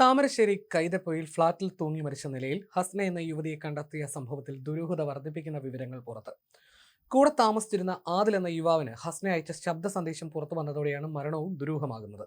താമരശ്ശേരി കൈതപ്പൊയിൽ ഫ്ളാറ്റിൽ തൂങ്ങി മരിച്ച നിലയിൽ ഹസ്ന എന്ന യുവതിയെ കണ്ടെത്തിയ സംഭവത്തിൽ ദുരൂഹത വർദ്ധിപ്പിക്കുന്ന വിവരങ്ങൾ പുറത്ത്. കൂടെ താമസിച്ചിരുന്ന ആദിൽ എന്ന യുവാവിന് ഹസ്ന അയച്ച ശബ്ദ സന്ദേശം പുറത്തു വന്നതോടെയാണ് മരണവും ദുരൂഹമാകുന്നത്.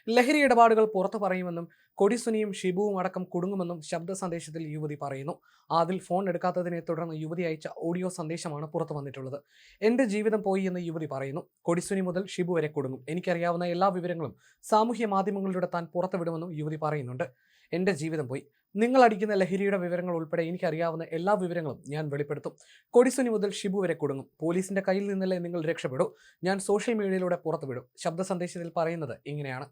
ലഹരി ഇടപാടുകൾ പുറത്തു പറയുമെന്നും കൊടിസുനിയും ഷിബുവും അടക്കം കുടുങ്ങുമെന്നും ശബ്ദ സന്ദേശത്തിൽ യുവതി പറയുന്നു. ആദിൽ ഫോൺ എടുക്കാത്തതിനെ തുടർന്ന് യുവതി അയച്ച ഓഡിയോ സന്ദേശമാണ് പുറത്തു വന്നിട്ടുള്ളത്. എന്റെ ജീവിതം പോയി എന്ന് യുവതി പറയുന്നു. കൊടിസുനി മുതൽ ഷിബു വരെ കുടുങ്ങും. എനിക്കറിയാവുന്ന എല്ലാ വിവരങ്ങളും സാമൂഹ്യ മാധ്യമങ്ങളിലൂടെ താൻ പുറത്തുവിടുമെന്നും യുവതി പറയുന്നുണ്ട്. എന്റെ ജീവിതം പോയി. നിങ്ങൾ അടിക്കുന്ന ലഹരിയുടെ വിവരങ്ങൾ ഉൾപ്പെടെ എനിക്കറിയാവുന്ന എല്ലാ വിവരങ്ങളും ഞാൻ വെളിപ്പെടുത്തും. കൊടിസുനി മുതൽ ഷിബു വരെ കുടുങ്ങും. പോലീസിന്റെ കയ്യിൽ നിന്നല്ലേ നിങ്ങൾ രക്ഷപ്പെടൂ. ഞാൻ സോഷ്യൽ മീഡിയയിലൂടെ പുറത്തുവിടും. ശബ്ദ സന്ദേശത്തിൽ പറയുന്നത് ഇങ്ങനെയാണ്.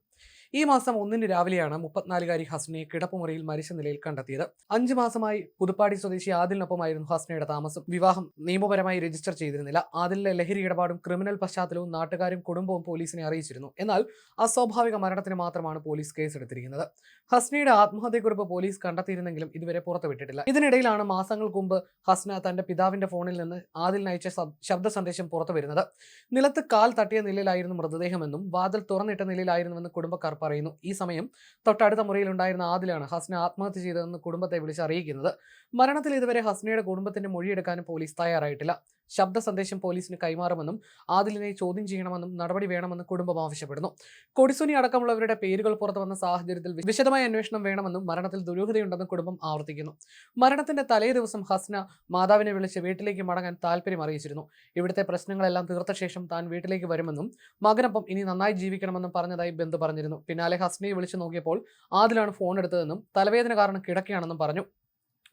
ഈ മാസം 1 രാവിലെയാണ് 34കാരി ഹസ്നയെ കിടപ്പുമുറിയിൽ മരിച്ച നിലയിൽ കണ്ടെത്തിയത്. 5 മാസമായി പുതുപ്പാടി സ്വദേശി ആദിലിനൊപ്പമായിരുന്നു ഹസ്നയുടെ താമസം. വിവാഹം നിയമപരമായി രജിസ്റ്റർ ചെയ്തിരുന്നില്ല. ആദിലിന്റെ ലഹരി ഇടപാടും ക്രിമിനൽ പശ്ചാത്തലവും നാട്ടുകാരും കുടുംബവും പോലീസിനെ അറിയിച്ചിരുന്നു. എന്നാൽ അസ്വാഭാവിക മരണത്തിന് മാത്രമാണ് പോലീസ് കേസെടുത്തിരിക്കുന്നത്. ഹസ്നയുടെ ആത്മഹത്യക്കുറിപ്പ് പോലീസ് കണ്ടെത്തിയിരുന്നെങ്കിലും ഇതുവരെ പുറത്തുവിട്ടിട്ടില്ല. ഇതിനിടയിലാണ് മാസങ്ങൾക്ക് മുമ്പ് ഹസ്ന തന്റെ പിതാവിന്റെ ഫോണിൽ നിന്ന് ആദിലിന് അയച്ച ശബ്ദ സന്ദേശം പുറത്തു വരുന്നത്. നിലത്ത് കാൽ തട്ടിയ നിലയിലായിരുന്നു മൃതദേഹമെന്നും വാതിൽ തുറന്നിട്ട നിലയിലായിരുന്നുവെന്ന് കുടുംബക്കാർ പറയുന്നു. ഈ സമയം തൊട്ടടുത്ത മുറിയിലുണ്ടായിരുന്ന ആദിലാണ് ഹസ്ന ആത്മഹത്യ ചെയ്തതെന്ന് കുടുംബത്തെ വിളിച്ച് അറിയിക്കുന്നത്. മരണത്തിൽ ഇതുവരെ ഹസ്നയുടെ കുടുംബത്തിന്റെ മൊഴിയെടുക്കാനും പോലീസ് തയ്യാറായിട്ടില്ല. ശബ്ദ സന്ദേശം പോലീസിന് കൈമാറുമെന്നും ആദിലിനെ ചോദ്യം ചെയ്യണമെന്നും നടപടി വേണമെന്നും കുടുംബം ആവശ്യപ്പെടുന്നു. കൊടിസുനി അടക്കമുള്ളവരുടെ പേരുകൾ പുറത്തു വന്ന സാഹചര്യത്തിൽ വിശദമായ അന്വേഷണം വേണമെന്നും മരണത്തിൽ ദുരൂഹതയുണ്ടെന്നും കുടുംബം ആവർത്തിക്കുന്നു. മരണത്തിന്റെ തലേ ദിവസം ഹസ്ന മാതാവിനെ വിളിച്ച് വീട്ടിലേക്ക് മടങ്ങാൻ താല്പര്യം അറിയിച്ചിരുന്നു. ഇവിടുത്തെ പ്രശ്നങ്ങളെല്ലാം തീർത്ത ശേഷം താൻ വീട്ടിലേക്ക് വരുമെന്നും മകനൊപ്പം ഇനി നന്നായി ജീവിക്കണമെന്നും പറഞ്ഞതായി ബന്ധു പറഞ്ഞിരുന്നു. പിന്നാലെ ഹസ്നയെ വിളിച്ചു നോക്കിയപ്പോൾ ആദിലാണ് ഫോൺ എടുത്തതെന്നും തലവേദന കാരണം കിടക്കുകയാണെന്നും പറഞ്ഞു.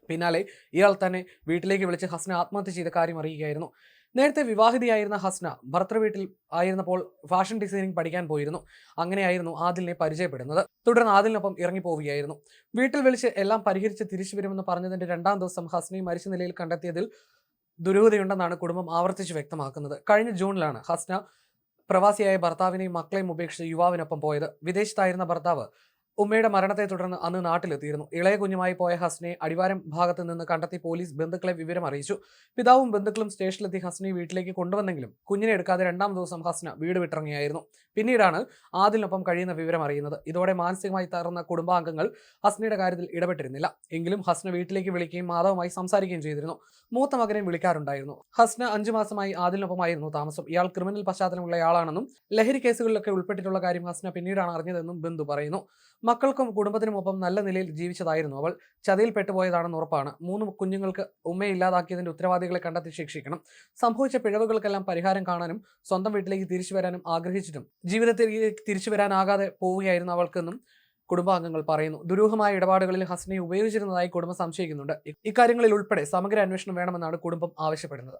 പിന്നാലെ ഇയാൾ തന്നെ വീട്ടിലേക്ക് വിളിച്ച് ഹസ്ന ആത്മഹത്യ ചെയ്ത കാര്യം അറിയുകയായിരുന്നു. നേരത്തെ വിവാഹിതയായിരുന്ന ഹസ്ന ഭർത്തൃ വീട്ടിൽ ആയിരുന്നപ്പോൾ ഫാഷൻ ഡിസൈനിങ് പഠിക്കാൻ പോയിരുന്നു. അങ്ങനെയായിരുന്നു ആദിലിനെ പരിചയപ്പെടുന്നത്. തുടർന്ന് ആദിലിനൊപ്പം ഇറങ്ങിപ്പോവുകയായിരുന്നു. വീട്ടിൽ വിളിച്ച് എല്ലാം പരിഹരിച്ച് തിരിച്ചു വരുമെന്ന് പറഞ്ഞതിന്റെ 2ാം ദിവസം ഹസ്നയെ മരിച്ച നിലയിൽ കണ്ടെത്തിയതിൽ ദുരൂഹതയുണ്ടെന്നാണ് കുടുംബം ആവർത്തിച്ച് വ്യക്തമാക്കുന്നത്. കഴിഞ്ഞ ജൂണിലാണ് ഹസ്ന പ്രവാസിയായ ഭർത്താവിനെയും മക്കളെയും ഉപേക്ഷിച്ച് യുവാവിനൊപ്പം പോയത്. വിദേശത്തായിരുന്ന ഭർത്താവ് ഉമ്മയുടെ മരണത്തെ തുടർന്ന് അന്ന് നാട്ടിലെത്തിയിരുന്നു. ഇളയ കുഞ്ഞുമായി പോയ ഹസ്നയെ അടിവാരം ഭാഗത്ത് നിന്ന് കണ്ടെത്തി പോലീസ് ബന്ധുക്കളെ വിവരം അറിയിച്ചു. പിതാവും ബന്ധുക്കളും സ്റ്റേഷനിലെത്തി ഹസ്നയെ വീട്ടിലേക്ക് കൊണ്ടുവന്നെങ്കിലും കുഞ്ഞിനെ എടുക്കാതെ 2ാം ദിവസം ഹസ്ന വീട് വിട്ടിറങ്ങിയായിരുന്നു. പിന്നീടാണ് ആദിലിനൊപ്പം കഴിയുന്ന വിവരം അറിയുന്നത്. ഇതോടെ മാനസികമായി തകർന്ന കുടുംബാംഗങ്ങൾ ഹസ്നയുടെ കാര്യത്തിൽ ഇടപെട്ടിരുന്നില്ല. എങ്കിലും ഹസ്ന വീട്ടിലേക്ക് വിളിക്കുകയും മാധവുമായി സംസാരിക്കുകയും ചെയ്തിരുന്നു. മൂത്ത മകനെ വിളിക്കാറുണ്ടായിരുന്നു. ഹസ്ന 5 മാസമായി ആദിലിനൊപ്പമായിരുന്നു താമസം. ഇയാൾ ക്രിമിനൽ പശ്ചാത്തലമുള്ളയാളാണെന്നും ലഹരി കേസുകളിലൊക്കെ ഉൾപ്പെട്ടിട്ടുള്ള കാര്യം ഹസ്ന പിന്നീടാണ് അറിഞ്ഞതെന്നും ബന്ധു പറയുന്നു. മക്കൾക്കും കുടുംബത്തിനുമൊപ്പം നല്ല നിലയിൽ ജീവിച്ചതായിരുന്നു അവൾ. ചതിയിൽ പെട്ടുപോയതാണെന്ന് ഉറപ്പാണ്. 3 കുഞ്ഞുങ്ങൾക്ക് ഉമ്മയെ ഇല്ലാതാക്കിയതിന്റെ ഉത്തരവാദികളെ കണ്ടെത്തി ശിക്ഷിക്കണം. സംഭവിച്ച പിഴവുകൾക്കെല്ലാം പരിഹാരം കാണാനും സ്വന്തം വീട്ടിലേക്ക് തിരിച്ചു വരാനും ആഗ്രഹിച്ചിട്ടും ജീവിതത്തിലേക്ക് തിരിച്ചു വരാനാകാതെ പോവുകയായിരുന്നു അവൾക്കെന്നും കുടുംബാംഗങ്ങൾ പറയുന്നു. ദുരൂഹമായ ഇടപാടുകളിൽ ഹസ്നയെ ഉപയോഗിച്ചിരുന്നതായി കുടുംബം സംശയിക്കുന്നുണ്ട്. ഇക്കാര്യങ്ങളിൽ ഉൾപ്പെടെ സമഗ്ര അന്വേഷണം വേണമെന്നാണ് കുടുംബം ആവശ്യപ്പെടുന്നത്.